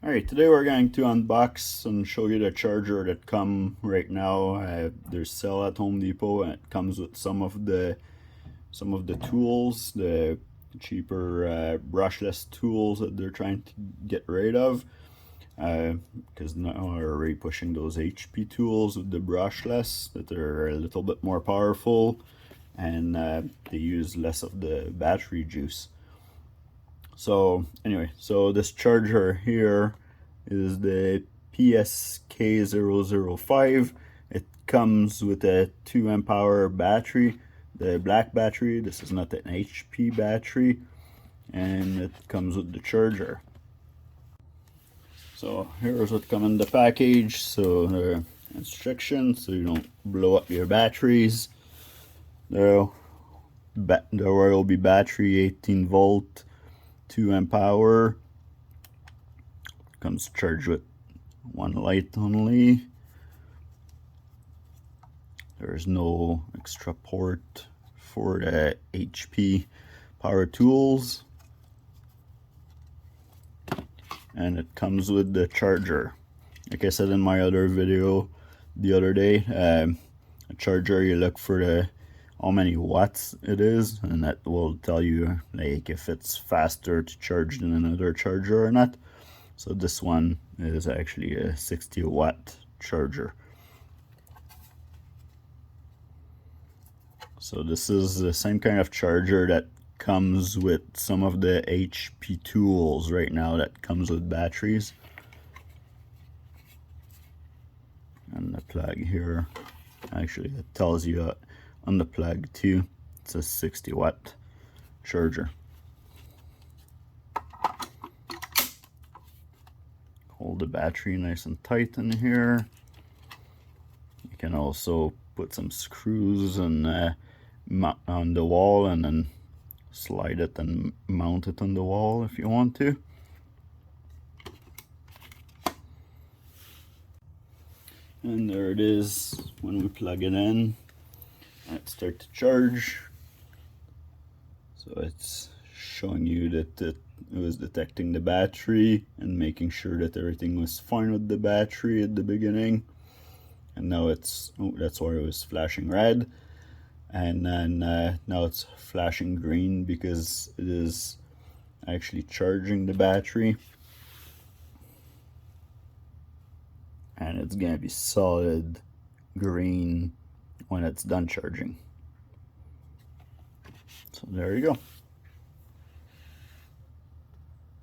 Alright, today we're going to unbox and show you the charger that come right now. There's sale at Home Depot, and it comes with some of the tools, the cheaper brushless tools that they're trying to get rid of. Because now we're already pushing those HP tools with the brushless that are a little bit more powerful, and they use less of the battery juice. So anyway, so this charger here is the PSK005. It comes with a 2 amp hour battery, the black battery. This is not an HP battery, and it comes with the charger. So here's what comes in the package. So the instructions, so you don't blow up your batteries. The Ryobi battery, 18 volt, 2 amp hour. Comes charged with one light only. There's no extra port for the HP power tools, and it comes with the charger. Like I said in my other video the other day, a charger, you look for the how many watts it is, and that will tell you like if it's faster to charge than another charger or not. So this one is actually a 60 watt charger. So this is the same kind of charger that comes with some of the HP tools right now that comes with batteries. And the plug here, actually it tells you on the plug too, it's a 60 watt charger. Hold the battery nice and tight in here. You can also put some screws on the wall and then slide it and mount it on the wall if you want to. And there it is when we plug it in and it starts to charge. So it's showing you that it was detecting the battery and making sure that everything was fine with the battery at the beginning. And now that's why it was flashing red, and then now it's flashing green because it is actually charging the battery, and it's gonna be solid green when it's done charging. So there you go.